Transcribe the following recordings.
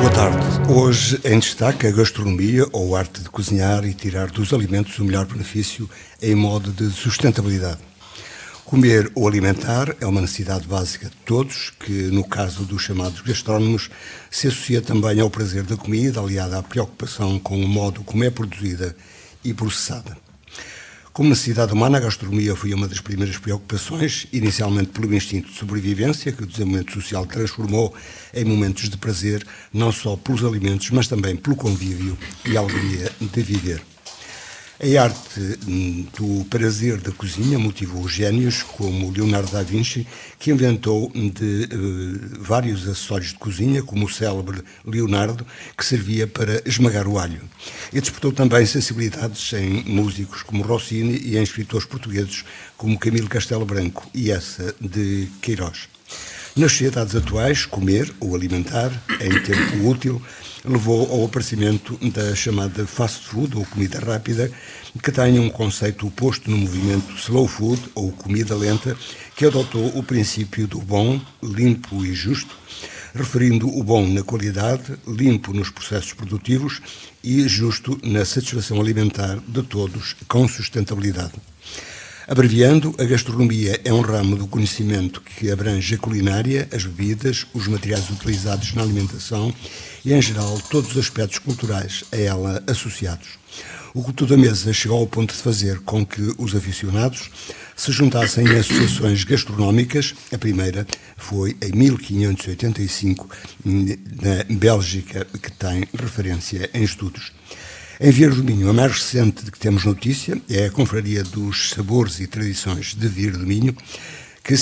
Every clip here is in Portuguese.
Boa tarde. Hoje em destaque a gastronomia ou a arte de cozinhar e tirar dos alimentos o melhor benefício em modo de sustentabilidade. Comer ou alimentar é uma necessidade básica de todos, que no caso dos chamados gastrónomos se associa também ao prazer da comida, aliada à preocupação com o modo como é produzida e processada. Como necessidade humana, a gastronomia foi uma das primeiras preocupações, inicialmente pelo instinto de sobrevivência, que o desenvolvimento social transformou em momentos de prazer, não só pelos alimentos, mas também pelo convívio e a alegria de viver. A arte do prazer da cozinha motivou gênios como Leonardo da Vinci, que inventou vários acessórios de cozinha, como o célebre Leonardo, que servia para esmagar o alho. E despertou também sensibilidades em músicos como Rossini e em escritores portugueses como Camilo Castelo Branco e essa de Queiroz. Nas sociedades atuais, comer ou alimentar, em tempo útil, levou ao aparecimento da chamada fast food ou comida rápida, que tem um conceito oposto no movimento slow food ou comida lenta, que adotou o princípio do bom, limpo e justo, referindo o bom na qualidade, limpo nos processos produtivos e justo na satisfação alimentar de todos com sustentabilidade. Abreviando, a gastronomia é um ramo do conhecimento que abrange a culinária, as bebidas, os materiais utilizados na alimentação e, em geral, todos os aspectos culturais a ela associados. O Culto da Mesa chegou ao ponto de fazer com que os aficionados se juntassem em associações gastronómicas. A primeira foi em 1585, na Bélgica, que tem referência em estudos. Em Vieira do Minho, a mais recente de que temos notícia é a Confraria dos Sabores e Tradições de Vieira do Minho, que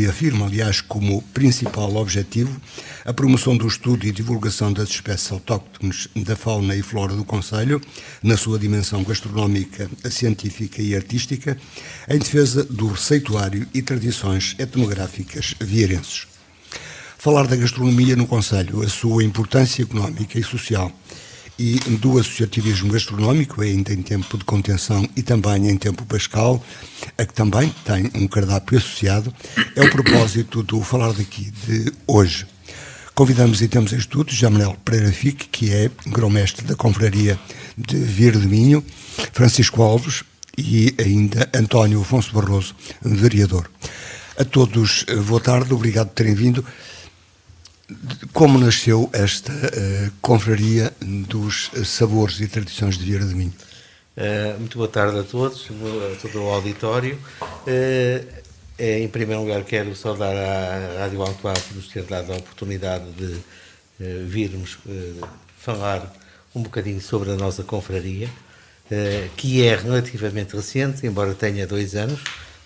afirma, aliás, como principal objetivo a promoção do estudo e divulgação das espécies autóctones da fauna e flora do concelho, na sua dimensão gastronómica, científica e artística, em defesa do receituário e tradições etnográficas vieirenses. Falar da gastronomia no concelho, a sua importância económica e social, e do associativismo gastronómico, ainda em tempo de contenção e também em tempo pascal, a que também tem um cardápio associado, é o propósito do Falar Daqui de hoje. Convidamos e temos em estudo José Pereira Fique, que é grão-mestre da Confraria de Vieira do Minho, Francisco Alves e ainda António Afonso Barroso, vereador. A todos, boa tarde, obrigado por terem vindo. Como nasceu esta confraria dos sabores e tradições de Vieira do Minho? Muito boa tarde a todos, a todo o auditório. Em primeiro lugar, quero saudar à Rádio Antoine por nos ter dado a oportunidade de virmos falar um bocadinho sobre a nossa confraria, que é relativamente recente, embora tenha 2 anos,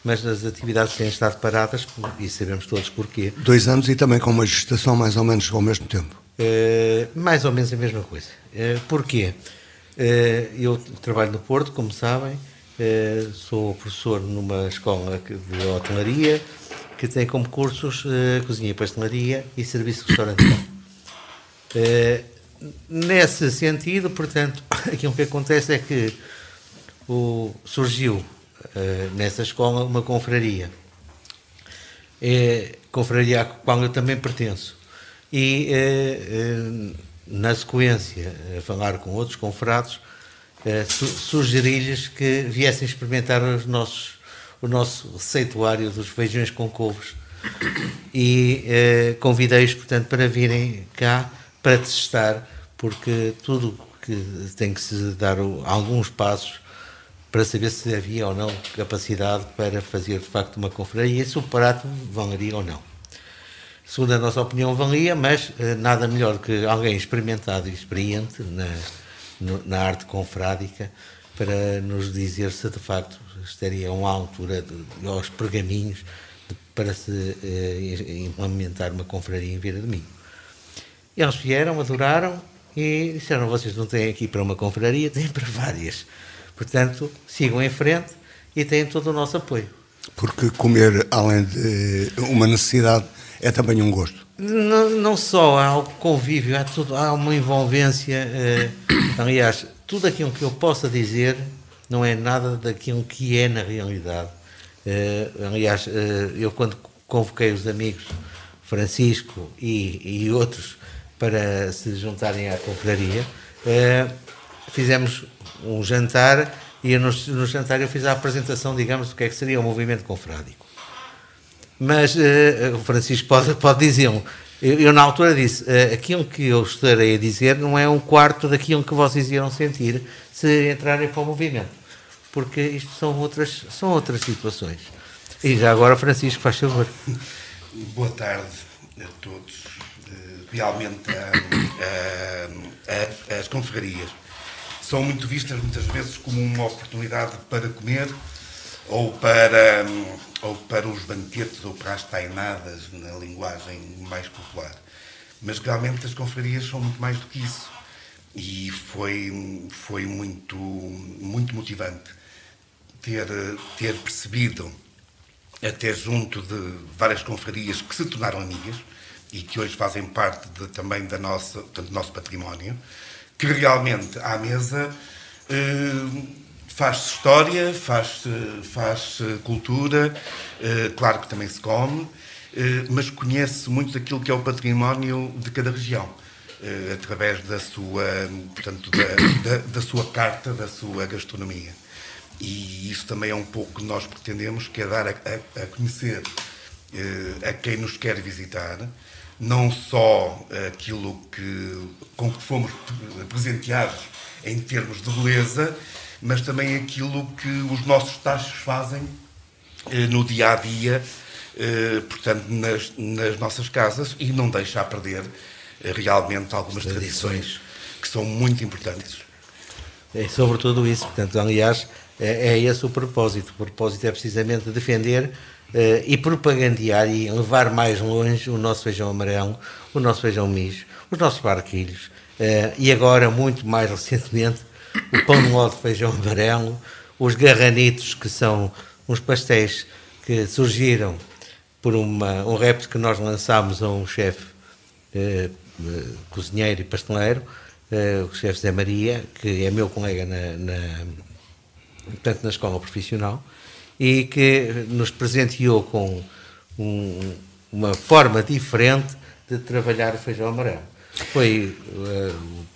mas as atividades têm estado paradas e sabemos todos porquê. 2 anos e também com uma gestação mais ou menos ao mesmo tempo? Mais ou menos a mesma coisa. Porquê? Eu trabalho no Porto, como sabem, sou professor numa escola de hotelaria que tem como cursos cozinha e pastelaria e serviço de restaurante. Nesse sentido, portanto, aquilo que acontece é que surgiu nessa escola uma confraria, confraria à qual eu também pertenço, e na sequência a falar com outros confrados, sugeri-lhes que viessem experimentar o nosso receituário dos feijões com couves e convidei-os, portanto, para virem cá para testar, porque tudo que tem que se dar alguns passos para saber se havia ou não capacidade para fazer de facto uma confraria e se o prato valeria ou não. Segundo a nossa opinião, valia, mas nada melhor que alguém experimentado e experiente na arte confrádica para nos dizer se de facto estariam à altura aos pergaminhos para se implementar uma confraria em Vieira do Minho. Eles vieram, adoraram e disseram: vocês não têm aqui para uma confraria, têm para várias. Portanto, sigam em frente e têm todo o nosso apoio. Porque comer, além de uma necessidade, é também um gosto. Não só há o convívio, há uma envolvência. Aliás, tudo aquilo que eu possa dizer não é nada daquilo que é na realidade. Aliás, eu quando convoquei os amigos Francisco e outros para se juntarem à confraria. Fizemos um jantar e no jantar eu fiz a apresentação, digamos, do que é que seria o movimento confrádico. Mas o Francisco pode dizê-lo. Eu na altura disse, aquilo que eu estarei a dizer não é um quarto daquilo que vocês irão sentir se entrarem para o movimento, porque isto são outras situações. E já agora, Francisco, faz favor. Boa tarde a todos. Realmente as confrarias são muito vistas muitas vezes como uma oportunidade para comer ou para os banquetes ou para as tainadas, na linguagem mais popular. Mas realmente as confrarias são muito mais do que isso. E foi muito, muito motivante ter percebido, até junto de várias confrarias que se tornaram amigas e que hoje fazem parte também do nosso património, que realmente à mesa faz-se história, faz-se cultura, claro que também se come, mas conhece muito daquilo que é o património de cada região, através da sua, portanto, da sua carta, da sua gastronomia. E isso também é um pouco que nós pretendemos, que é dar a conhecer a quem nos quer visitar, não só aquilo com que fomos presenteados em termos de beleza, mas também aquilo que os nossos tachos fazem no dia-a-dia, portanto, nas nossas casas, e não deixa a perder realmente algumas tradições que são muito importantes. É sobretudo isso, portanto, aliás, é esse o propósito. O propósito é precisamente defender e propagandear e levar mais longe o nosso feijão amarelo, o nosso feijão mijo, os nossos barquilhos, e agora, muito mais recentemente, o pão de ló de feijão amarelo, os garranitos, que são uns pastéis que surgiram por um repto que nós lançámos a um chefe cozinheiro e pasteleiro, o chefe Zé Maria, que é meu colega portanto, na escola profissional, e que nos presenteou com uma forma diferente de trabalhar o feijão amarelo. Foi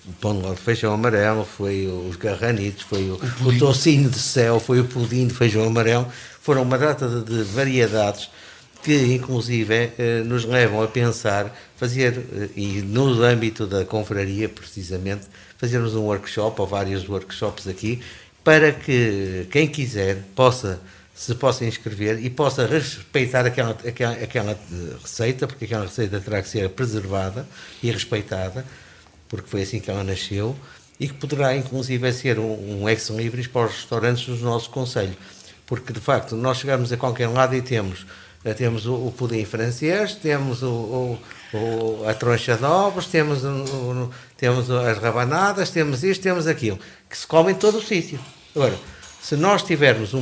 o pão de ló de feijão amarelo, foi os garranitos, foi o tocinho de céu, foi o pudim de feijão amarelo. Foram uma data de variedades que, inclusive, nos levam a pensar, e no âmbito da confraria, precisamente, fazermos um workshop, ou vários workshops aqui, para que quem quiser se possa inscrever e possa respeitar aquela receita, porque aquela receita terá que ser preservada e respeitada, porque foi assim que ela nasceu, e que poderá, inclusive, ser um ex-libris para os restaurantes do nosso concelho. Porque, de facto, nós chegamos a qualquer lado e temos o pudim francês, temos a troncha de ovos, temos as rabanadas, temos isto, temos aquilo, que se come em todo o sítio. Agora, se nós tivermos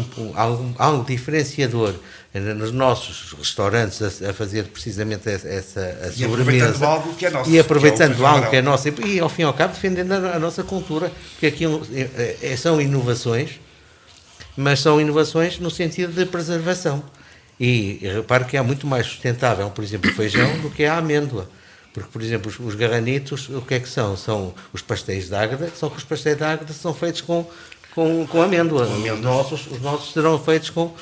algo diferenciador nos nossos restaurantes a fazer precisamente essa sobremesa, algo que é nosso, e aproveitando algo que é nosso, e ao fim e ao cabo defendendo a nossa cultura, porque aquilo são inovações, mas são inovações no sentido de preservação. E repare que é muito mais sustentável, por exemplo, o feijão do que a amêndoa. Porque, por exemplo, os garranitos, o que é que são? São os pastéis de Águeda, só que os pastéis de Águeda são feitos com amêndoa. Os nossos serão feitos com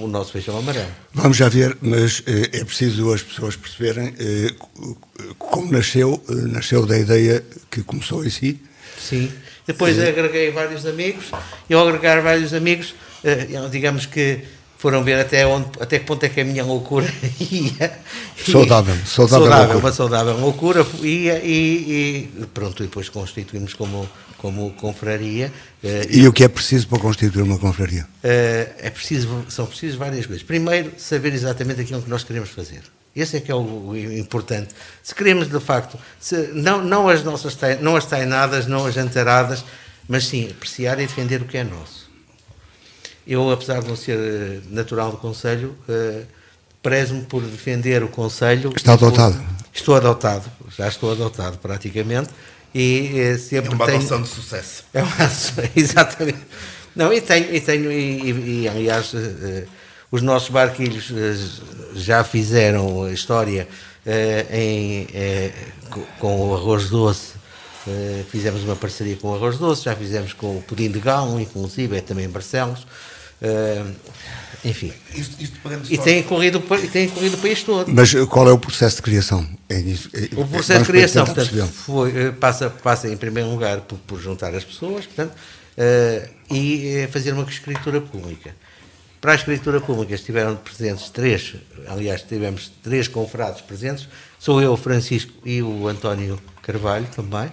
o nosso feijão amarelo. Vamos já ver, mas é preciso as pessoas perceberem como nasceu da ideia que começou em si. Sim. Depois agreguei vários amigos, e ao agregar vários amigos, digamos que foram ver até que ponto é que a minha loucura ia. Uma saudável loucura ia, e pronto, e depois constituímos como confraria. E o que é preciso para constituir uma confraria? São precisas várias coisas. Primeiro, saber exatamente aquilo que nós queremos fazer. Esse é que é o importante. Se queremos, de facto, não as tainadas, não as jantaradas, mas sim apreciar e defender o que é nosso. Eu, apesar de não ser natural do Concelho, prezo-me por defender o Concelho. Está adotado? Já estou adotado praticamente. E sempre é uma adoção de sucesso. Exatamente. Não, e aliás, os nossos barquilhos já fizeram história com o arroz doce, fizemos uma parceria com o arroz doce, já fizemos com o pudim de galo, inclusive, é também em Barcelos. Enfim, e tem corrido o país todo. Mas qual é o processo de criação? O processo de criação, portanto, passa em primeiro lugar por juntar as pessoas, portanto, e fazer uma escritura pública. Para a escritura pública estiveram presentes tivemos 3 confrados presentes, sou eu, o Francisco e o António Carvalho também,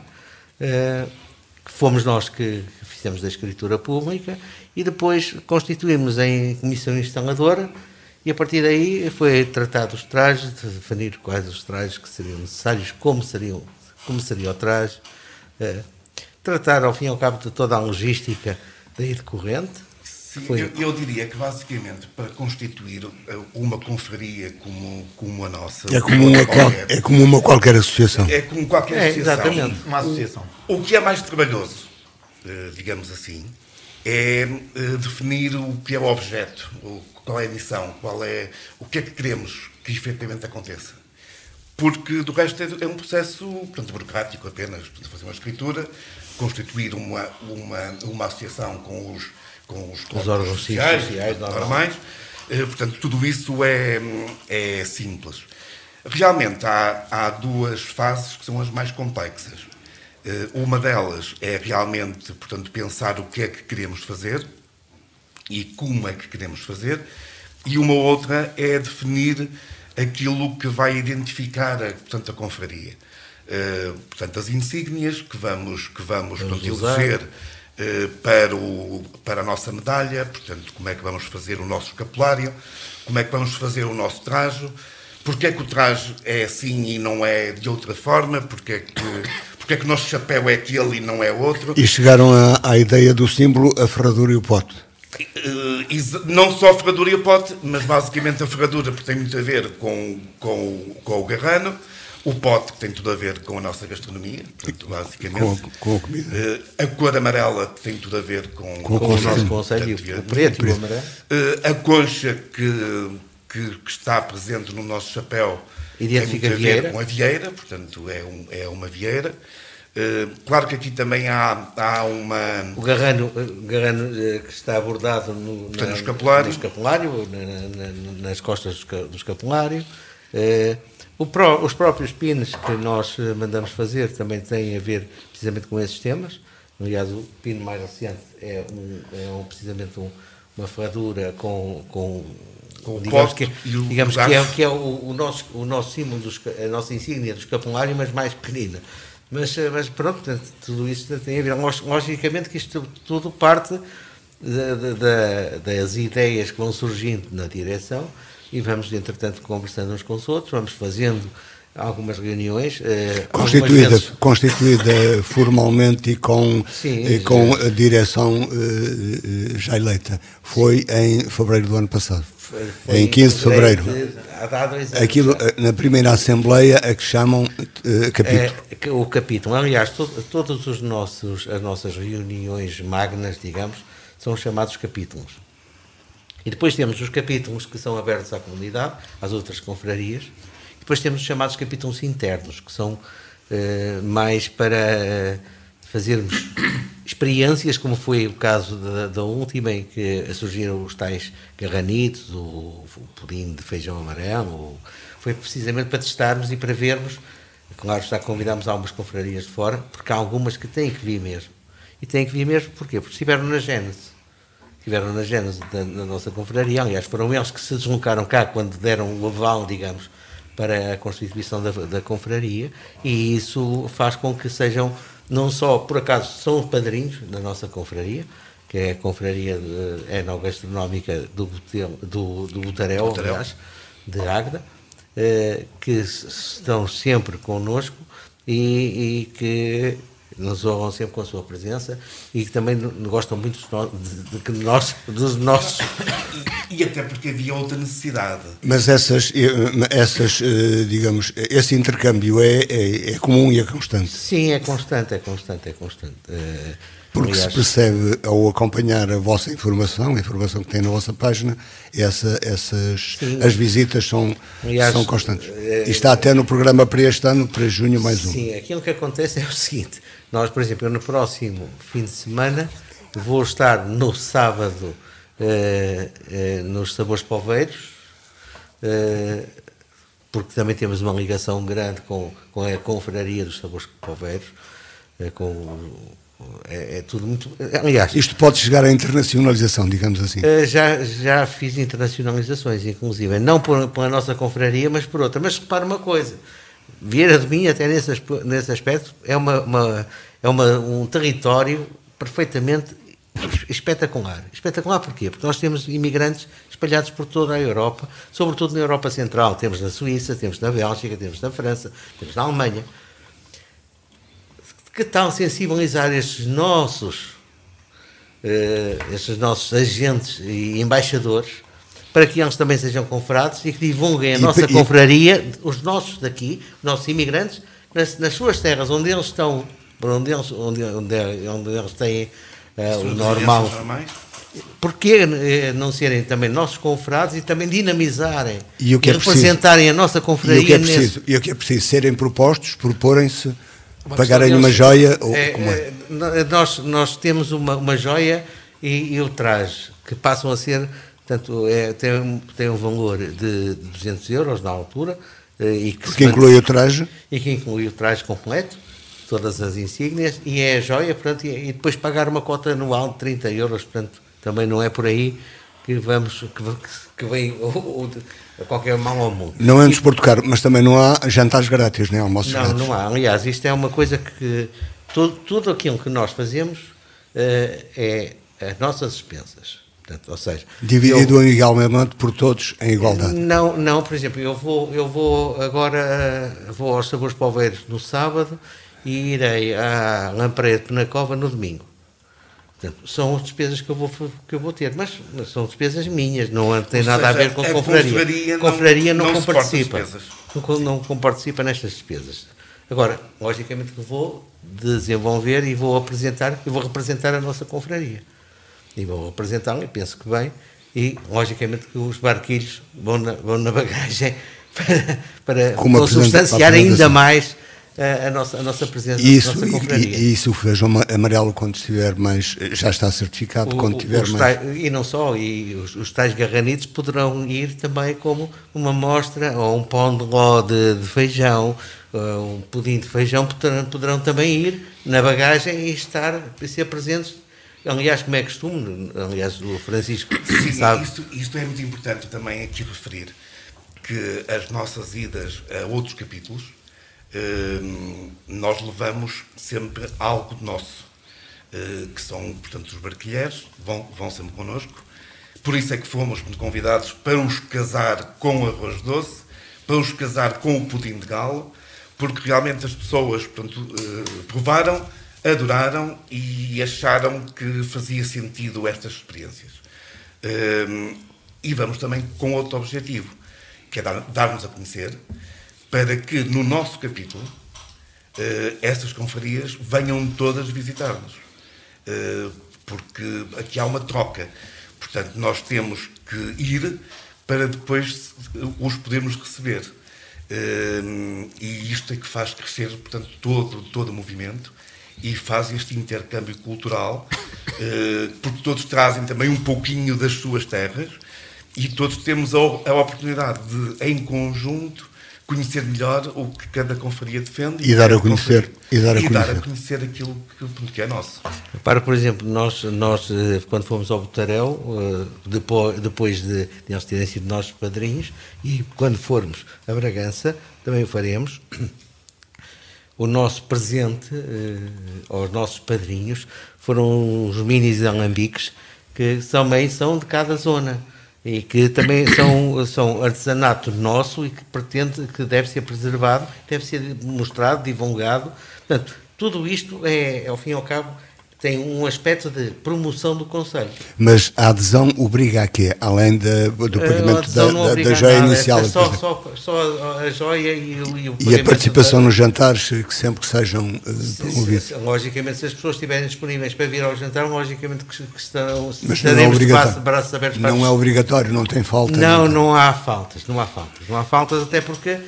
que fomos nós que fizemos a escritura pública, e depois constituímos em comissão instaladora, e a partir daí foi tratado os trajes, definir quais os trajes que seriam necessários, como seria o traje, tratar ao fim e ao cabo de toda a logística daí decorrente. Sim, eu diria que basicamente para constituir uma confraria como a nossa... É como uma qualquer associação. É como qualquer associação. Exatamente. Uma associação. O que é mais trabalhoso, digamos assim, é definir o que é o objeto, qual é a missão, o que é que queremos que efetivamente aconteça. Porque do resto é um processo, portanto, burocrático apenas, fazer uma escritura, constituir uma associação com os órgãos sociais normais. Portanto, tudo isso é simples. Realmente há 2 fases que são as mais complexas. Uma delas é realmente, portanto, pensar o que é que queremos fazer e como é que queremos fazer, e uma outra é definir aquilo que vai identificar portanto, a confraria. Portanto, as insígnias que vamos portanto, eleger para a nossa medalha, portanto, como é que vamos fazer o nosso escapulário, como é que vamos fazer o nosso trajo, porque é que o traje é assim e não é de outra forma, porque é que o nosso chapéu é aquele e não é outro. E chegaram à ideia do símbolo, a ferradura e o pote. Não só a ferradura e o pote, mas basicamente a ferradura, porque tem muito a ver com o garrano, o pote, que tem tudo a ver com a nossa gastronomia, portanto, basicamente. Com a comida. A cor amarela, que tem tudo a ver com o nosso conselho, o preto e o amarelo. A concha que está presente no nosso chapéu identifica tem muito a ver com a vieira, portanto, é uma vieira. Claro que aqui também há uma... O garrano que está abordado no escapulário, nas costas do escapulário. Os próprios pines que nós mandamos fazer também têm a ver precisamente com esses temas. Aliás, o pino mais recente é precisamente uma ferradura com digamos que é o nosso símbolo, a nossa insígnia do escapulário, mas mais pequenina. Mas pronto, portanto, tudo isso tem a ver. Logicamente que isto tudo parte das ideias que vão surgindo na direção, e vamos, entretanto, conversando uns com os outros, vamos fazendo algumas reuniões. Constituída formalmente e com a direção já eleita. Foi em fevereiro do ano passado. Foi em 15 de fevereiro. Há 2 anos. Aquilo, na primeira Assembleia, a que chamam capítulo. O capítulo. Aliás, todas as nossas reuniões magnas, digamos, são chamados capítulos. E depois temos os capítulos que são abertos à comunidade, às outras confrarias. Depois temos os chamados capítulos internos, que são mais para fazermos experiências, como foi o caso da última, em que surgiram os tais garranitos, o pudim de feijão amarelo. Foi precisamente para testarmos e para vermos. Claro, já convidámos algumas confrarias de fora, porque há algumas que têm que vir mesmo. E têm que vir mesmo porquê? Porque estiveram na gênese. Estiveram na gênese da nossa confraria. Aliás, foram eles que se deslocaram cá quando deram o aval, digamos, para a constituição da confraria, e isso faz com que sejam, não só, por acaso, são padrinhos da nossa confraria, que é a confraria enogastronómica do Botarel, aliás, de Águeda, que estão sempre connosco e que nos honram sempre com a sua presença e que também gostam muito dos nossos... E até porque havia outra necessidade. Mas digamos, esse intercâmbio é comum e é constante? Sim, é constante. Porque aliás, se percebe, ao acompanhar a vossa informação, a informação que tem na vossa página, as visitas são constantes. E está até no programa para este ano, para junho, mais um. Sim, aquilo que acontece é o seguinte: nós, por exemplo, no próximo fim de semana, vou estar no sábado nos Sabores Poveiros, porque também temos uma ligação grande com a Confraria dos Sabores Poveiros, é tudo muito... Aliás... Isto pode chegar à internacionalização, digamos assim. Já fiz internacionalizações, inclusive, não pela nossa confraria, mas por outra. Mas repara uma coisa, Vieira de Minho, até nesse aspecto, é um território perfeitamente espetacular. Espetacular porquê? Porque nós temos imigrantes espalhados por toda a Europa, sobretudo na Europa Central. Temos na Suíça, temos na Bélgica, temos na França, temos na Alemanha. Que tal sensibilizar estes nossos agentes e embaixadores para que eles também sejam confrados e que divulguem a nossa confraria, os nossos daqui, os nossos imigrantes, nas suas terras, onde eles estão, onde eles têm o normal. Porquê não serem também nossos confrados e também dinamizarem e representarem a nossa confraria? E o que é preciso? Serem propostos, proporem-se, pagarem uma joia? Nós temos uma joia e o traje, que passam a ser, portanto, tem um valor de 200 euros na altura. Que inclui o traje? E que inclui o traje completo, todas as insígnias, e é a joia, portanto, e depois pagar uma cota anual de 30 euros, portanto, também não é por aí que vem a qualquer mal ao mundo. Não é um desporto caro, mas também não há jantares grátis, nem almoços grátis. Não há. Aliás, isto é uma coisa que tudo aquilo que nós fazemos é as nossas despesas. Portanto, ou seja, dividido igualmente por todos em igualdade. Não, por exemplo, eu vou agora aos Sabores Poveiros no sábado e irei à Lampreia de Penacova no domingo. Portanto, são as despesas que eu vou ter, mas são despesas minhas, não tem nada a ver com a confraria. A confraria não participa. Não participa nestas despesas. Agora, logicamente que vou desenvolver e vou representar a nossa confraria. E vou representá-la, e penso que bem, e logicamente que os barquilhos vão na bagagem para consubstanciar ainda mais a nossa presença, a nossa confraria. E isso, o feijão amarelo, quando estiver mais, já está certificado, quando tiver mais... E não só, e os tais garranitos poderão ir também como uma mostra, ou um pão de ló de feijão, um pudim de feijão, poderão também ir na bagagem e ser presentes. Aliás, como é costume, aliás, o Francisco sabe... Isto é muito importante também aqui referir, que as nossas idas a outros capítulos, nós levamos sempre algo nosso, que são, portanto, os barquilheiros, vão sempre connosco. Por isso é que fomos convidados para os casar com o arroz doce, para os casar com o pudim de galo, porque realmente as pessoas, portanto, provaram, adoraram e acharam que fazia sentido estas experiências. E vamos também com outro objetivo, que é dar-nos a conhecer, para que no nosso capítulo essas confrarias venham todas visitar-nos. Porque aqui há uma troca. Portanto, nós temos que ir para depois os podermos receber. E isto é que faz crescer, portanto, todo o movimento e faz este intercâmbio cultural, porque todos trazem também um pouquinho das suas terras e todos temos a oportunidade de, em conjunto, conhecer melhor o que cada confraria defende e dar a conhecer aquilo que é nosso. Para, por exemplo, nós quando fomos ao Botarel, depois de eles terem sido nossos padrinhos, e quando formos a Bragança, também o faremos. O nosso presente aos nossos padrinhos foram os minis alambiques, que também são de cada zona e que também são artesanato nosso e que deve ser preservado, deve ser mostrado, divulgado. Portanto, tudo isto ao fim e ao cabo, tem um aspecto de promoção do concelho. Mas a adesão obriga a quê? Além do pagamento da joia inicial? É só a joia e o pagamento. E a participação nos jantares, que sempre que sejam promovidos? Logicamente, se as pessoas estiverem disponíveis para vir ao jantar, logicamente que estaremos de braços abertos para não é obrigatório, não tem falta? Não há faltas. Não há faltas até porque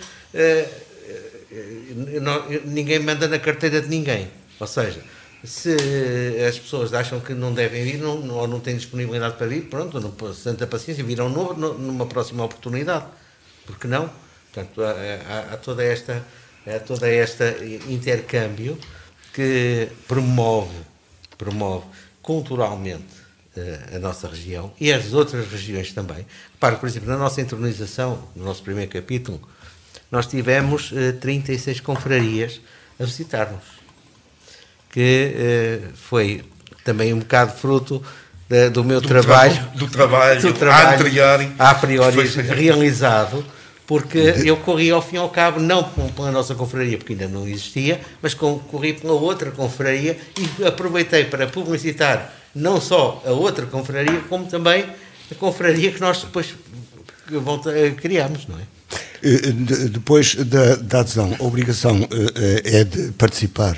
ninguém manda na carteira de ninguém. Ou seja, se as pessoas acham que não devem vir ou não têm disponibilidade para vir, pronto, santa paciência, virão numa próxima oportunidade. Porque não? Portanto, há todo este intercâmbio que promove culturalmente a nossa região e as outras regiões também. Repare, por exemplo, na nossa intronização, no nosso primeiro capítulo, nós tivemos 36 confrarias a visitar-nos, que foi também um bocado fruto do meu trabalho a priori realizado, porque eu corri ao fim e ao cabo, não pela nossa confraria, porque ainda não existia, mas corri pela outra confraria e aproveitei para publicitar não só a outra confraria, como também a confraria que nós depois criamos, não é? Depois da adesão, a obrigação é de participar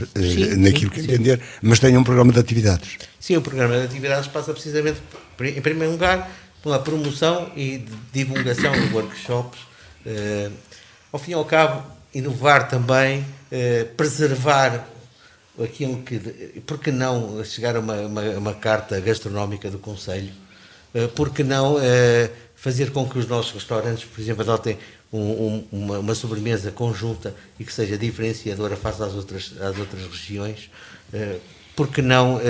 naquilo que entender, mas tem um programa de atividades. Sim, o programa de atividades passa precisamente, em primeiro lugar, pela promoção e divulgação de workshops. Ao fim e ao cabo, inovar também, preservar aquilo que... Por que não chegar a uma carta gastronómica do Concelho? Por que não fazer com que os nossos restaurantes, por exemplo, adotem uma sobremesa conjunta e que seja diferenciadora face às outras regiões? Por que não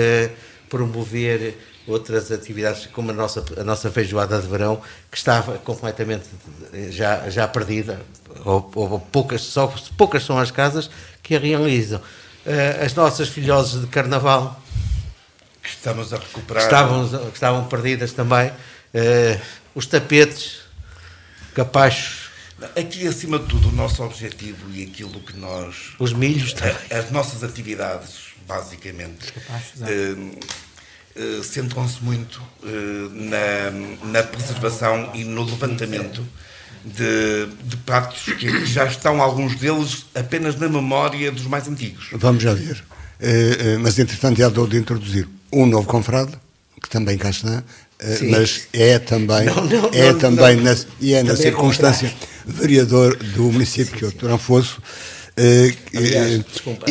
promover outras atividades como a nossa feijoada de verão, que estava completamente já perdida, ou poucas são as casas que a realizam. As nossas filhoses de carnaval, que estamos a recuperar, que estavam perdidas também. Os tapetes, capachos. Aqui, acima de tudo, o nosso objetivo e aquilo que nós... Os milhos também. As nossas atividades, basicamente, centram-se muito na preservação e no levantamento de pratos que já estão, alguns deles, apenas na memória dos mais antigos. Vamos já ver. Mas, entretanto, já dou de introduzir um novo confrade, que também cá está, mas é também, na circunstância, vereador do município que é o Toranfoso. Aliás, desculpa,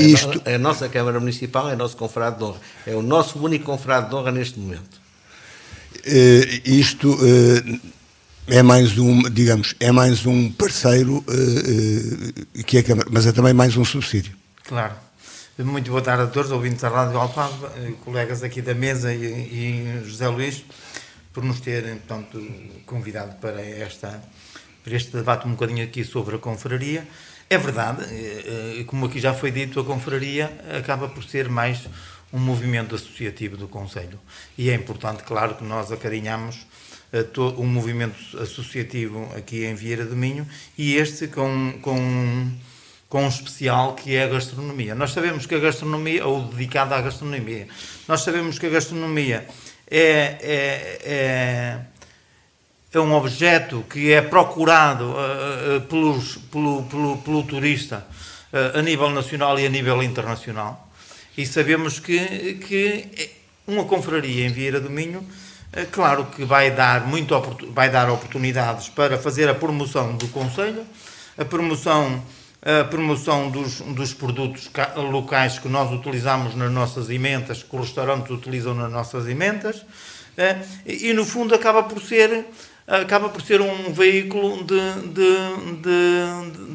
a nossa Câmara Municipal é nosso confrade de honra, é o nosso único confrade de honra neste momento. Isto é mais um parceiro que é a Câmara, mas é também mais um subsídio. Claro. Muito boa tarde a todos, ouvintes da Rádio Alfava, colegas aqui da mesa e José Luís, por nos terem, portanto, convidado para este debate um bocadinho aqui sobre a confraria. É verdade, como aqui já foi dito, a confraria acaba por ser mais um movimento associativo do Concelho. E é importante, claro, que nós acarinhamos um movimento associativo aqui em Vieira do Minho, e este com um especial que é a gastronomia. Nós sabemos que a gastronomia, ou dedicada à gastronomia, nós sabemos que a gastronomia é um objeto que é procurado pelo turista a nível nacional e a nível internacional, e sabemos que uma confraria em Vieira do Minho, claro que vai dar oportunidades para fazer a promoção do Concelho, a promoção dos produtos locais que nós utilizamos nas nossas emendas, que os restaurantes utilizam nas nossas emendas, e no fundo acaba por ser um veículo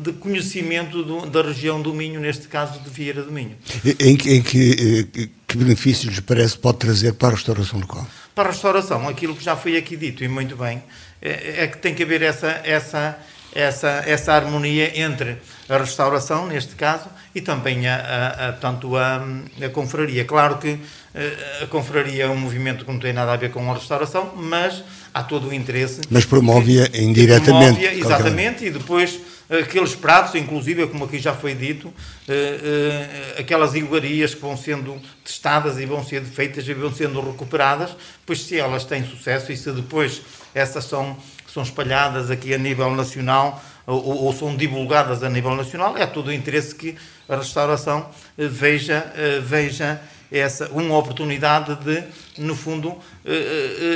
de conhecimento da região do Minho, neste caso de Vieira do Minho. Em que benefícios lhes parece pode trazer para a restauração local? Para a restauração, aquilo que já foi aqui dito, e muito bem, é que tem que haver essa harmonia entre a restauração, neste caso, e também a confraria. Claro que a confraria é um movimento que não tem nada a ver com a restauração, mas há todo o interesse. Mas promove-a indiretamente. Exatamente, e depois aqueles pratos, inclusive, como aqui já foi dito, aquelas iguarias que vão sendo testadas e vão sendo feitas e vão sendo recuperadas, pois se elas têm sucesso e se depois essas são espalhadas aqui a nível nacional ou são divulgadas a nível nacional, é todo o interesse que a restauração veja uma oportunidade de, no fundo,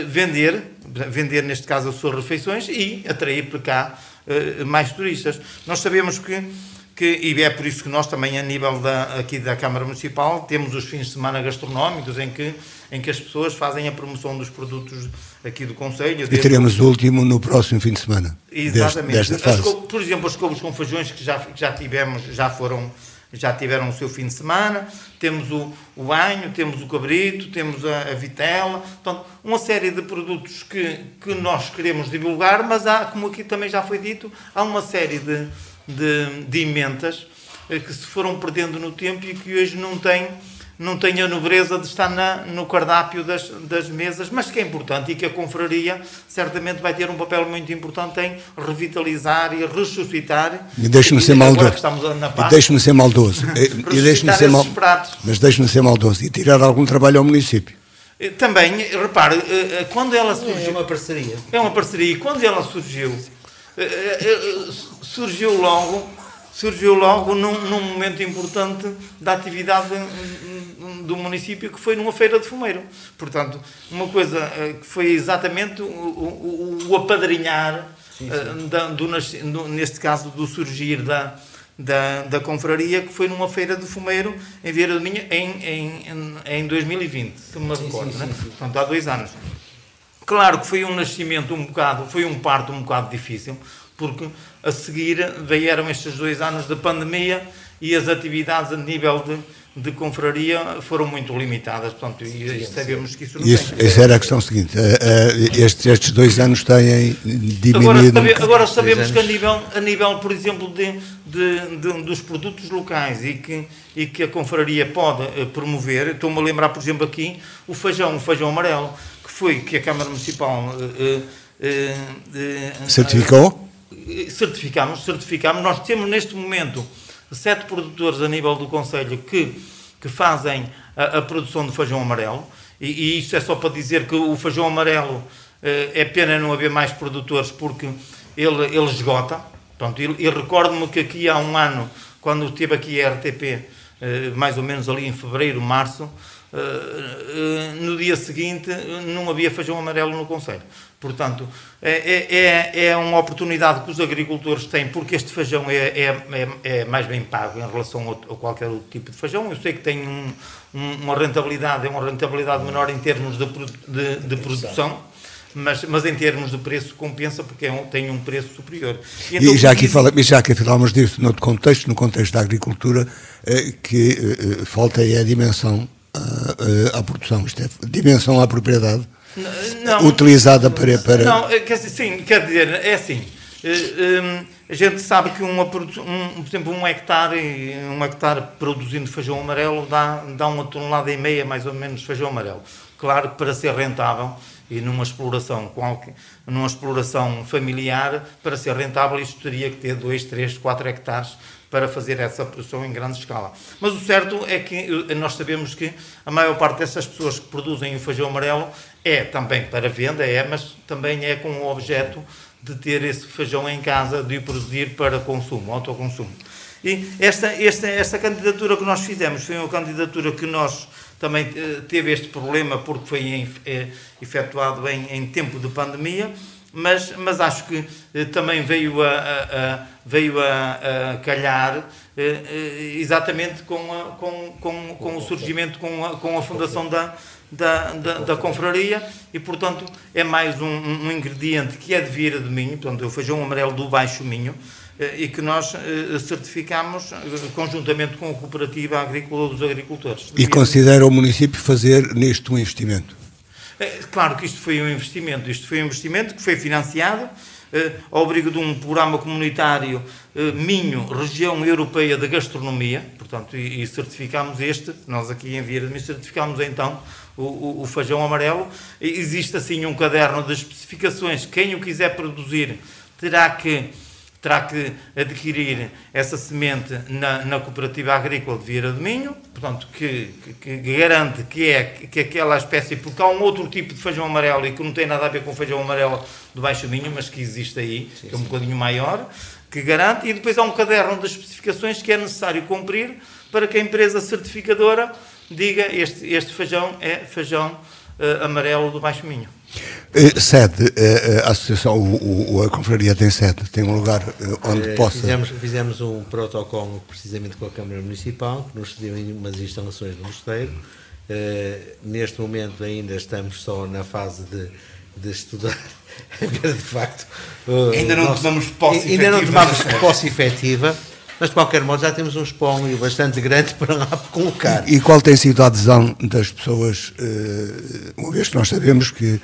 vender neste caso as suas refeições e atrair para cá mais turistas. Nós sabemos e é por isso que nós também, a nível aqui da Câmara Municipal, temos os fins de semana gastronómicos em que as pessoas fazem a promoção dos produtos aqui do Concelho. E teremos o último no próximo fim de semana. Exatamente. Desta fase. Por exemplo, as couves com feijões que já tiveram o seu fim de semana, temos o banho, temos o cabrito, temos a vitela, portanto, uma série de produtos que nós queremos divulgar, mas há, como aqui também já foi dito, há uma série de emendas que se foram perdendo no tempo e que hoje não têm a nobreza de estar no cardápio das mesas, mas que é importante e que a confraria certamente vai ter um papel muito importante em revitalizar e ressuscitar. E deixe-me ser maldoso. Deixe-me ser maldoso. Mas deixe-me ser maldoso e tirar algum trabalho ao município. Também, repare, quando ela surgiu... É uma parceria. É uma parceria. E quando ela surgiu logo num momento importante da atividade do município, que foi numa feira de fumeiro. Portanto, uma coisa que foi exatamente o apadrinhar, neste caso, do surgir da confraria, que foi numa feira de fumeiro em Vieira do Minho em 2020, se me recordo, né? Portanto, há 2 anos. Claro que foi um nascimento foi um parto um bocado difícil, porque a seguir vieram estes 2 anos de pandemia e as atividades a nível de confraria foram muito limitadas, portanto, e sabemos que isso não tem. Essa era a questão seguinte, estes 2 anos têm diminuído... Agora sabemos que a nível, por exemplo, dos produtos locais e que a confraria pode promover, estou-me a lembrar, por exemplo, aqui, o feijão amarelo, que a Câmara Municipal certificou? Certificamos. Nós temos neste momento 7 produtores a nível do Concelho que fazem a produção de feijão amarelo, e isso é só para dizer que o feijão amarelo é pena não haver mais produtores, porque ele esgota. Pronto, e recordo-me que aqui há 1 ano, quando esteve aqui a RTP, mais ou menos ali em fevereiro, março, no dia seguinte não havia feijão amarelo no Concelho. Portanto, é uma oportunidade que os agricultores têm, porque este feijão é mais bem pago em relação a qualquer outro tipo de feijão. Eu sei que tem uma rentabilidade menor em termos de produção, mas em termos de preço compensa, porque tem um preço superior. Então, e já aqui falamos disso no contexto da agricultura, que falta aí a dimensão à produção, isto é, dimensão à propriedade utilizada para... Não, quer dizer, é assim, a gente sabe que por exemplo, um hectare produzindo feijão amarelo dá 1,5 toneladas mais ou menos de feijão amarelo. Claro que para ser rentável e numa exploração familiar, para ser rentável isto teria que ter 2, 3, 4 hectares para fazer essa produção em grande escala. Mas o certo é que nós sabemos que a maior parte dessas pessoas que produzem o feijão amarelo é também para venda, mas também é com o objeto de ter esse feijão em casa, de o produzir para consumo, autoconsumo. E esta candidatura que nós fizemos foi uma candidatura que nós também teve este problema, porque foi efetuado em tempo de pandemia, mas acho que também veio a calhar exatamente com o surgimento, com a fundação da confraria, e portanto é mais um ingrediente que é de Vieira do Minho, portanto é o feijão amarelo do Baixo Minho, e que nós certificamos conjuntamente com a Cooperativa Agrícola dos Agricultores. E considera o município fazer nisto um investimento? Claro que isto foi um investimento que foi financiado ao abrigo de um programa comunitário Minho, Região Europeia de Gastronomia, portanto, e certificámos nós aqui em Vieira do Minho certificámos então o feijão amarelo. Existe assim um caderno de especificações, quem o quiser produzir terá terá que adquirir essa semente na cooperativa agrícola de Vieira do Minho, portanto, que garante que aquela espécie, porque há um outro tipo de feijão amarelo e que não tem nada a ver com o feijão amarelo do Baixo Minho, mas que existe aí, que é um bocadinho maior, que garante, e depois há um caderno de especificações que é necessário cumprir para que a empresa certificadora diga este feijão é feijão amarelo do Baixo Minho. Sede, a associação, a confraria tem sede, tem um lugar onde possa... Fizemos um protocolo precisamente com a Câmara Municipal, que nos cedeu umas instalações do mosteiro. Neste momento ainda estamos só na fase de estudar, de facto... Ainda não tomamos posse efetiva, mas de qualquer modo já temos um espólio bastante grande para lá colocar. E qual tem sido a adesão das pessoas, uma vez que nós sabemos que,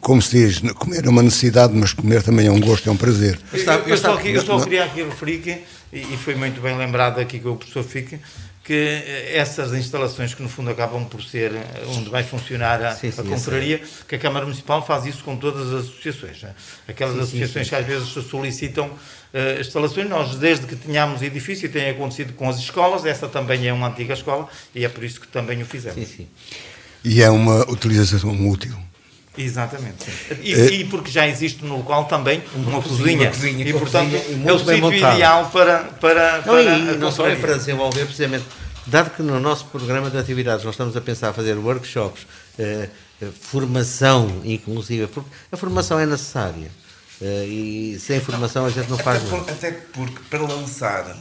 como se diz, comer é uma necessidade, mas comer também é um gosto, é um prazer. Eu só queria aqui referir que, e foi muito bem lembrado aqui com o professor Fique, que essas instalações que no fundo acabam por ser onde vai funcionar a confraria, que a Câmara Municipal faz isso com todas as associações. Aquelas associações que às vezes solicitam instalações, nós desde que tínhamos edifício, e tem acontecido com as escolas, essa também é uma antiga escola e é por isso que também o fizemos. E é uma utilização útil. Exatamente. E porque já existe no local também uma cozinha. E portanto é o sítio ideal para não só é para desenvolver precisamente, dado que no nosso programa de atividades nós estamos a pensar fazer workshops, formação inclusive, porque a formação é necessária. E sem formação a gente não faz nada. Até porque para lançar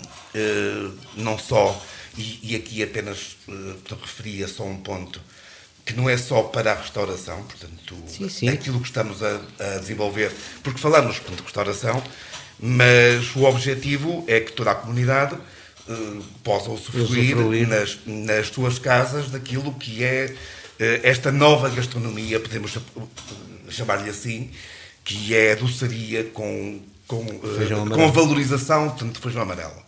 não só, e aqui apenas te referia só um ponto, que não é só para a restauração, portanto, aquilo que estamos a desenvolver, porque falamos de restauração, mas o objetivo é que toda a comunidade possa usufruir nas suas casas daquilo que é esta nova gastronomia, podemos chamar-lhe assim, que é a doçaria com valorização, tanto de feijão amarelo.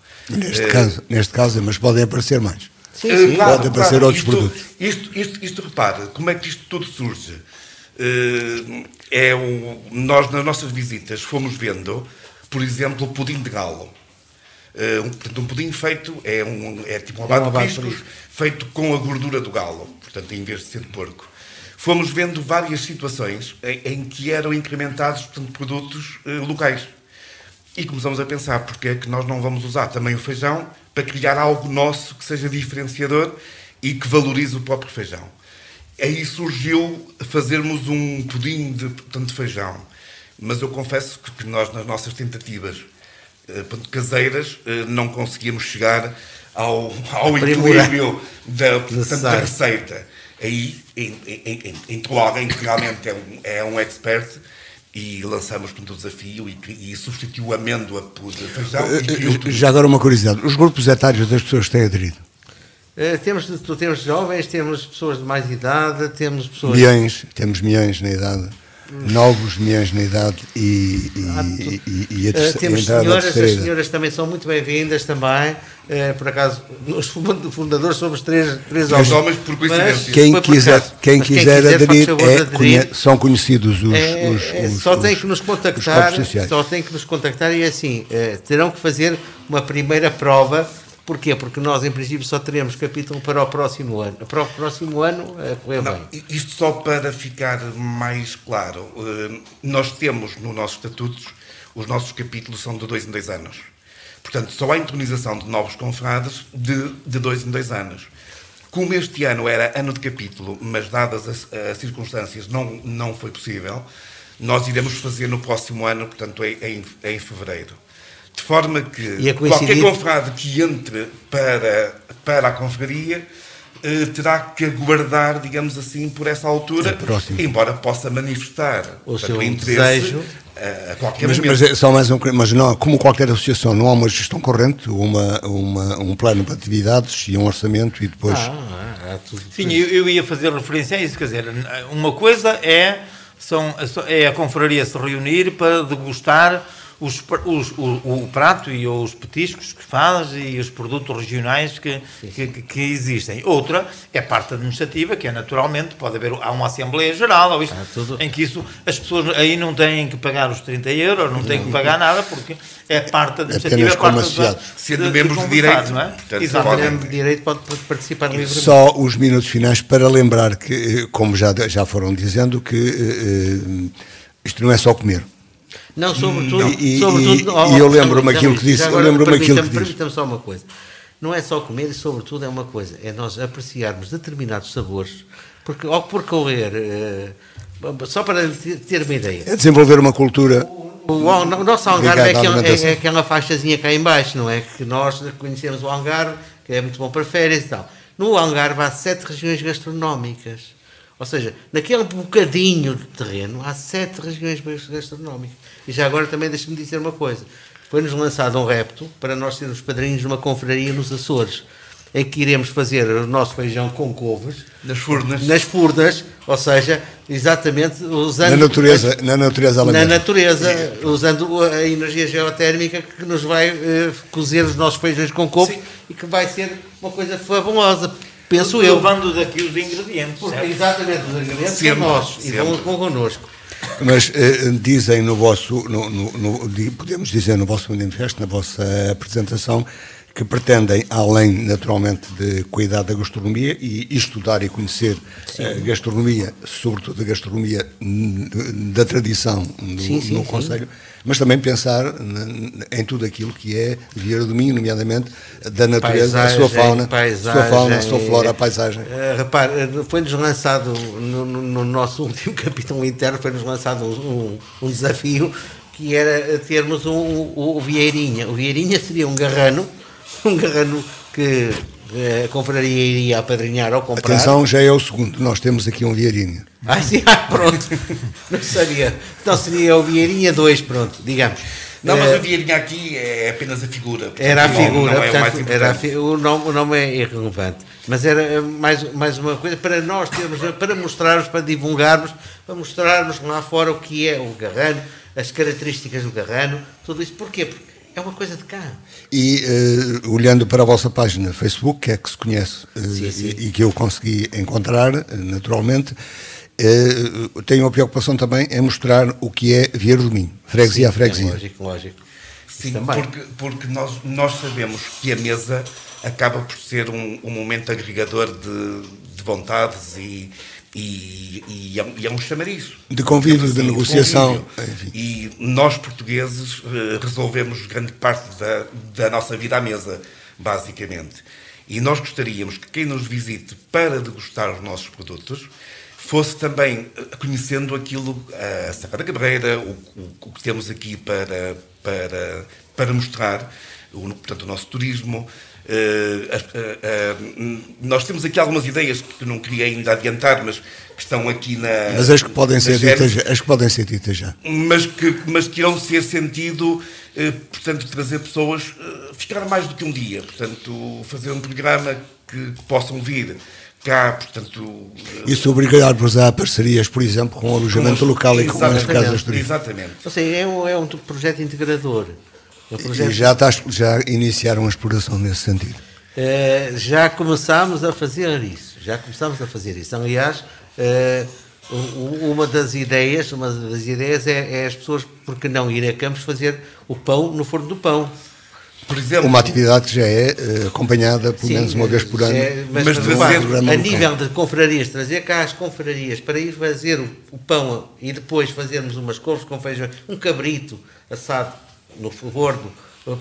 Neste caso, mas podem aparecer mais. Claro, podem aparecer outros produtos. Isto repare, como é que isto tudo surge? Nós, nas nossas visitas, fomos vendo, por exemplo, o pudim de galo. Portanto, um pudim feito, é tipo um abate de piscos, feito com a gordura do galo, portanto, em vez de ser de porco. Fomos vendo várias situações em que eram incrementados, portanto, produtos locais. E começamos a pensar, porque é que nós não vamos usar também o feijão para criar algo nosso que seja diferenciador e que valorize o próprio feijão. Aí surgiu fazermos um pudim de feijão. Mas eu confesso que nós, nas nossas tentativas caseiras, não conseguíamos chegar ao equilíbrio da receita. Aí entrou alguém que realmente é um expert e lançamos o desafio e substituiu a amêndoa por feijão. Já agora uma curiosidade, os grupos etários das pessoas que têm aderido? Temos jovens, temos pessoas de mais idade, temos pessoas... Temos milhões na idade, novos milhões na idade e temos senhoras, as senhoras também são muito bem-vindas também. Por acaso, os fundadores somos três homens. Por coincidência. Quem quiser aderir, são conhecidos os só tem que nos contactar. Só tem que nos contactar e assim, terão que fazer uma primeira prova. Porquê? Porque nós, em princípio, só teremos capítulo para o próximo ano. Para o próximo ano, correr bem. Isto só para ficar mais claro. Nós temos, no nossos estatutos, os nossos capítulos são de 2 em 2 anos. Portanto, só há intronização de novos confrades de 2 em 2 anos. Como este ano era ano de capítulo, mas dadas as circunstâncias não foi possível, nós iremos fazer no próximo ano, portanto, em fevereiro. De forma que qualquer confrade que entre para a confraria terá que aguardar, digamos assim, por essa altura, embora possa manifestar o seu interesse a qualquer momento. Mas só mais mas não, como qualquer associação, não há uma gestão corrente, um plano de atividades e um orçamento e depois... Sim, eu ia fazer referência a isso, quer dizer, uma coisa é a confraria se reunir para degustar o prato e os petiscos que faz e os produtos regionais que existem. Outra é a parte administrativa, que é naturalmente, pode haver há uma Assembleia Geral, ou isto, em que isso, as pessoas aí não têm que pagar os 30 euros, não têm que pagar nada, porque é parte administrativa, é parte sendo membros de direito, não é? Portanto, exatamente. Membro de direito pode participar livremente. Só os minutos finais para lembrar que, como já foram dizendo, que isto não é só comer. Não, sobretudo. E eu lembro-me aquilo que disse. Permita-me só uma coisa. Não é só comer, e sobretudo é uma coisa. É nós apreciarmos determinados sabores, porque ao percorrer, só para ter uma ideia. É desenvolver uma cultura. O nosso Algarve é aquela faixazinha cá em baixo, não é? Que nós conhecemos o Algarve, que é muito bom para férias e tal. No Algarve há 7 regiões gastronómicas. Ou seja, naquele bocadinho de terreno há 7 regiões gastronómicas. E já agora também deixe-me dizer uma coisa. Foi-nos lançado um repto para nós sermos padrinhos de uma confraria nos Açores, em que iremos fazer o nosso feijão com couves. Nas furnas. Nas furnas, ou seja, exatamente usando... Na natureza alemã. Na natureza, usando a energia geotérmica que nos vai cozer os nossos feijões com couves. Sim. E que vai ser uma coisa fabulosa. Penso eu. Levando daqui os ingredientes. Exatamente, os ingredientes são nossos e vão connosco. Mas dizem no vosso, podemos dizer no vosso manifesto, na vossa apresentação, que pretendem, além naturalmente de cuidar da gastronomia e estudar e conhecer a gastronomia, sobretudo a gastronomia da tradição no Conselho, mas também pensar em tudo aquilo que é Vieira do Minho, nomeadamente da natureza, a sua fauna, a sua flora, a paisagem. Repare, foi-nos lançado, no nosso último capítulo interno, foi-nos lançado um desafio, que era termos o Vieirinha. O Vieirinha seria um garrano que a confraria iria apadrinhar ou comprar. Atenção, já é o segundo. Nós temos aqui um Vieirinha. Sim, pronto. Não sabia. Então seria o Vieirinha 2, pronto, digamos. Não, mas o Vieirinha aqui é apenas a figura. Era a figura, não é o mais importante. O nome é irrelevante. Mas era mais uma coisa para nós termos, para mostrarmos, para divulgarmos, para mostrarmos lá fora o que é o garrano, as características do garrano, tudo isso. Porquê? Porque é uma coisa de cá. E olhando para a vossa página Facebook, que é que se conhece e que eu consegui encontrar naturalmente, tenho uma preocupação também em mostrar o que é Vieira do Minho, freguesia a freguesia. Lógico. Sim, porque nós sabemos que a mesa acaba por ser um momento agregador de vontades e é um chamariz. De convívio, de negociação. Enfim. E nós, portugueses, resolvemos grande parte da nossa vida à mesa, basicamente. E nós gostaríamos que quem nos visite para degustar os nossos produtos fosse também conhecendo aquilo, a Serra da Cabreira, o que temos aqui para mostrar, portanto, o nosso turismo. Nós temos aqui algumas ideias que não queria ainda adiantar, mas que estão aqui mas as que podem ser ditas já. Mas que irão ser sentido, portanto, trazer pessoas, ficar mais do que um dia, portanto, fazer um programa que possam vir cá, portanto... Isso obrigar-vos a parcerias, por exemplo, com o alojamento local e com as casas turísticas. Exatamente. Ou seja, é um projeto integrador. E já iniciaram a exploração nesse sentido? Já começámos a fazer isso. Aliás, uma das ideias é as pessoas, porque não ir a Campos fazer o pão no forno do pão. Por exemplo, uma atividade que já é acompanhada pelo menos uma vez por ano. Mas a nível de confrarias, trazer cá as confrarias para ir fazer o pão e depois fazermos umas couves com feijão, um cabrito assado no forno,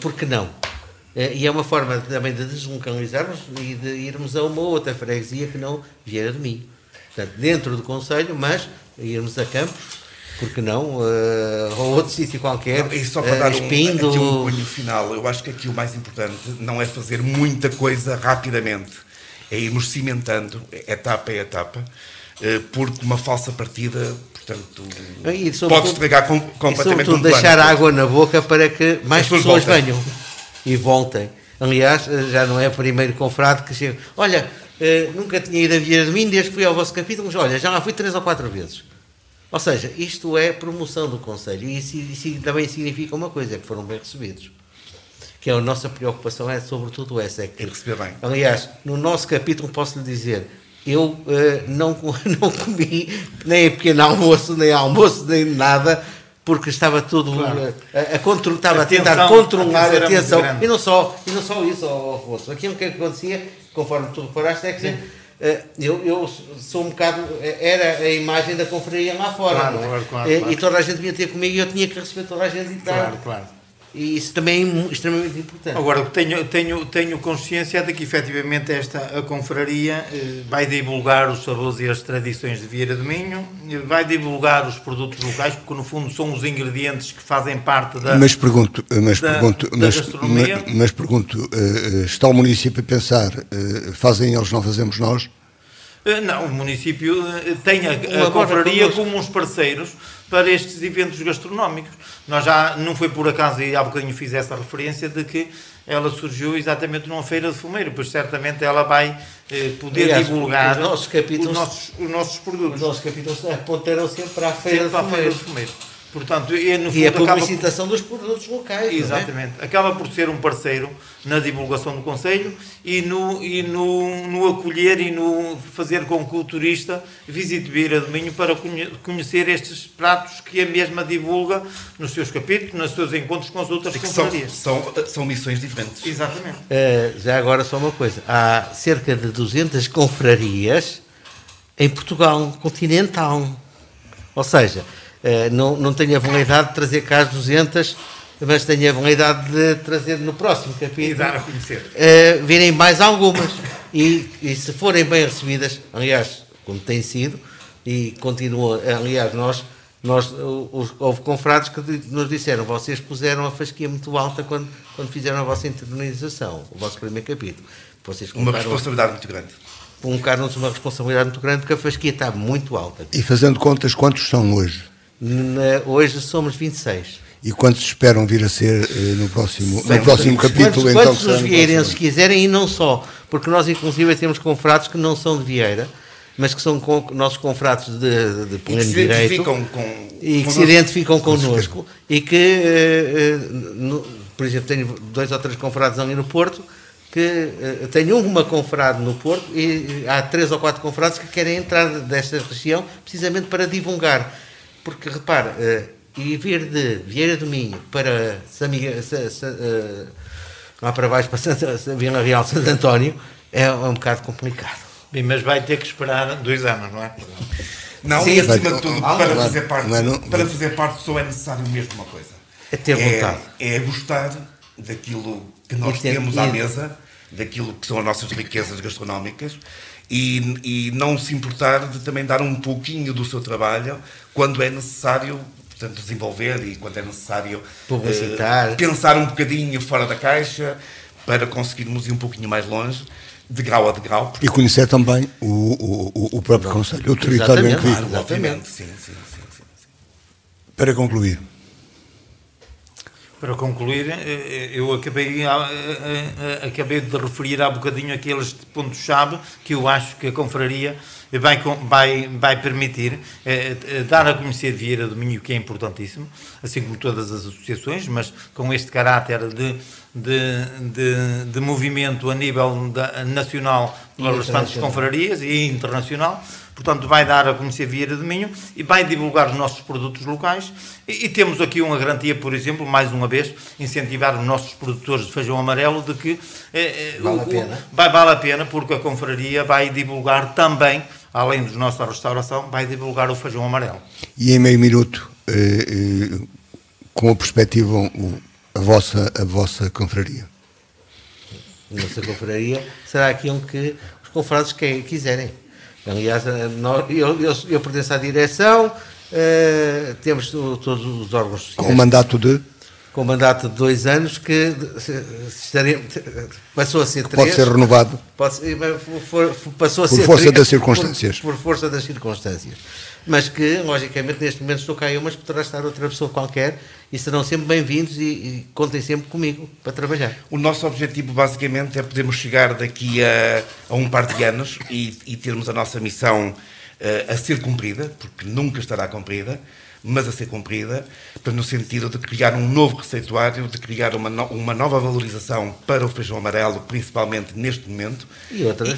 por que não? E é uma forma também de deslocalizarmos e de irmos a uma outra freguesia que não Vieira do Minho. Portanto, dentro do concelho, mas irmos a Campos, por que não? Ou outro sítio qualquer. E só para dar aqui um cunho final, eu acho que aqui o mais importante não é fazer muita coisa rapidamente, é irmos cimentando, etapa a etapa, porque uma falsa partida... Portanto, pode estragar completamente um plano. Deixar água na boca para que mais pessoas venham e voltem. Aliás, já não é o primeiro confrade que chega. Olha, nunca tinha ido a Vieira do Minho desde que fui ao vosso capítulo, mas olha, já lá fui 3 ou 4 vezes. Ou seja, isto é promoção do Conselho, e isso também significa uma coisa, é que foram bem recebidos. Que a nossa preocupação é sobretudo essa. É que, receber bem. Aliás, no nosso capítulo posso lhe dizer, eu não comi nem pequeno almoço, nem nada, porque estava tudo estava a tentar controlar a atenção. E não só isso, Afonso. Aquilo que acontecia, conforme tu reparaste, é que eu sou um bocado. Era a imagem da confraria lá fora. Claro. E toda a gente vinha ter comigo e eu tinha que receber toda a gente e tal. Claro. E isso também é extremamente importante. Agora, tenho consciência de que, efetivamente, a confraria vai divulgar os sabores e as tradições de Vieira do Minho, vai divulgar os produtos locais, porque, no fundo, são os ingredientes que fazem parte da gastronomia. Mas pergunto, está o município a pensar, fazem eles, não fazemos nós? Não, o município tem a confraria como uns parceiros para estes eventos gastronómicos. Nós já, não foi por acaso, e há bocadinho fiz essa referência, de que ela surgiu exatamente numa feira de fumeiro, pois certamente ela vai poder divulgar os nossos produtos. Os nossos capítulos apontaram sempre para a feira de fumeiro. Portanto, e a publicitação dos produtos locais. Exatamente. Acaba por ser um parceiro na divulgação do Conselho e no acolher e no fazer com que o turista visite Vieira do Minho para conhecer estes pratos que a mesma divulga nos seus capítulos, nos seus encontros com as outras confrarias. São missões diferentes. Exatamente. Já agora só uma coisa. Há cerca de 200 confrarias em Portugal continental. Ou seja, não tenho a veleidade de trazer cá as 200, mas tenho a veleidade de trazer no próximo capítulo. E dar a conhecer. Virem mais algumas. E se forem bem recebidas, aliás, como tem sido, e continua, aliás, houve confrades que nos disseram, vocês puseram a fasquia muito alta quando fizeram a vossa internalização, o vosso primeiro capítulo. Uma responsabilidade muito grande. Colocaram-nos uma responsabilidade muito grande, porque a fasquia está muito alta. E fazendo contas, quantos são hoje? Hoje somos 26. E quantos esperam vir a ser no próximo capítulo? Quantos os vieirenses quiserem, e não só, porque nós inclusive temos confrados que não são de Vieira, mas que são nossos confrados de pleno direito e que se identificam connosco, e que, por exemplo, tenho 2 ou 3 confrados ali no Porto, que tenho uma confrade no Porto, e há 3 ou 4 confrades que querem entrar desta região precisamente para divulgar. Porque, repare, e vir de Vieira do Minho para lá para baixo, para Vila Real Santo António, é um bocado complicado. Bem, mas vai ter que esperar 2 anos, não é? Não, sim, acima de tudo, para fazer parte só é necessário mesmo uma coisa. É ter vontade. É gostar daquilo que nós temos à mesa, daquilo que são as nossas riquezas gastronómicas, e não se importar de também dar um pouquinho do seu trabalho quando é necessário, portanto, desenvolver, e quando é necessário publicitar, pensar um bocadinho fora da caixa para conseguirmos ir um pouquinho mais longe, de grau a degrau. E conhecer também o próprio Conselho, o território em que vive. Exatamente, sim. Para concluir, eu acabei de referir há bocadinho aqueles pontos-chave que eu acho que a confraria vai permitir dar a conhecer Vieira do Minho, que é importantíssimo, assim como todas as associações, mas com este caráter de movimento a nível nacional pelas restantes confrarias e internacional. Portanto, vai dar a conhecer Vieira do Minho e vai divulgar os nossos produtos locais. E temos aqui uma garantia, por exemplo, mais uma vez, incentivar os nossos produtores de feijão amarelo, de que vale a pena, porque a confraria vai divulgar também, além dos nossos da restauração, vai divulgar o feijão amarelo. E em meio minuto, com a perspectiva, a vossa confraria? A nossa confraria será aquilo que os confrados quiserem. Aliás, eu pertenço à direção, temos todos os órgãos sociais. Com mandato de? Com mandato de 2 anos, que passou a ser 3. Pode ser renovado? Passou a ser por força das circunstâncias. Por força das circunstâncias. Mas que, logicamente, neste momento estou cá eu, mas poderá estar outra pessoa qualquer, e serão sempre bem-vindos e contem sempre comigo para trabalhar. O nosso objetivo, basicamente, é podermos chegar daqui a um par de anos e termos a nossa missão a ser cumprida, porque nunca estará cumprida, mas a ser cumprida, no sentido de criar um novo receituário, de criar uma nova valorização para o feijão amarelo, principalmente neste momento,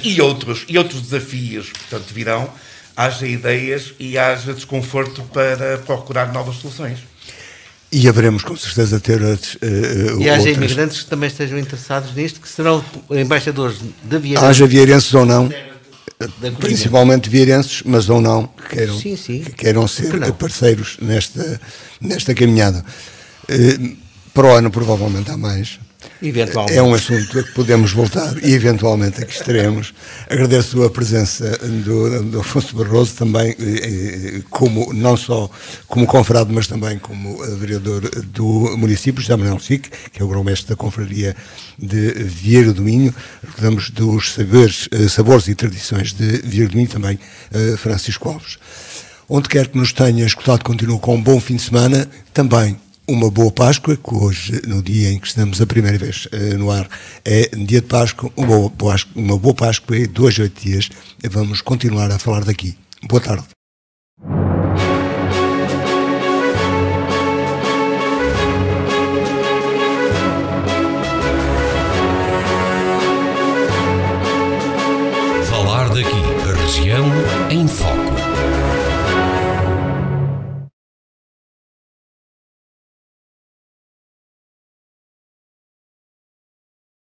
e outros desafios, portanto, virão, haja ideias e haja desconforto para procurar novas soluções. E haveremos com certeza ter e haja imigrantes que também estejam interessados nisto, que serão embaixadores de vieirenses. Haja vieirenses ou não, principalmente vieirenses, mas ou não, que queiram ser parceiros nesta caminhada. Para o ano provavelmente há mais. É um assunto a que podemos voltar e eventualmente a que estaremos. Agradeço a presença do Afonso Barroso também, não só como confrade, mas também como vereador do município, José Manuel Sique, que é o grão-mestre da confraria de Vieira do Minho. Recordamos dos sabores e tradições de Vieira do Minho também, Francisco Alves. Onde quer que nos tenha escutado, continuo com um bom fim de semana, também uma boa Páscoa, que hoje, no dia em que estamos a primeira vez no ar, é dia de Páscoa, uma boa Páscoa e 2 a 8 dias vamos continuar a falar daqui. Boa tarde. Falar daqui, a região em foco.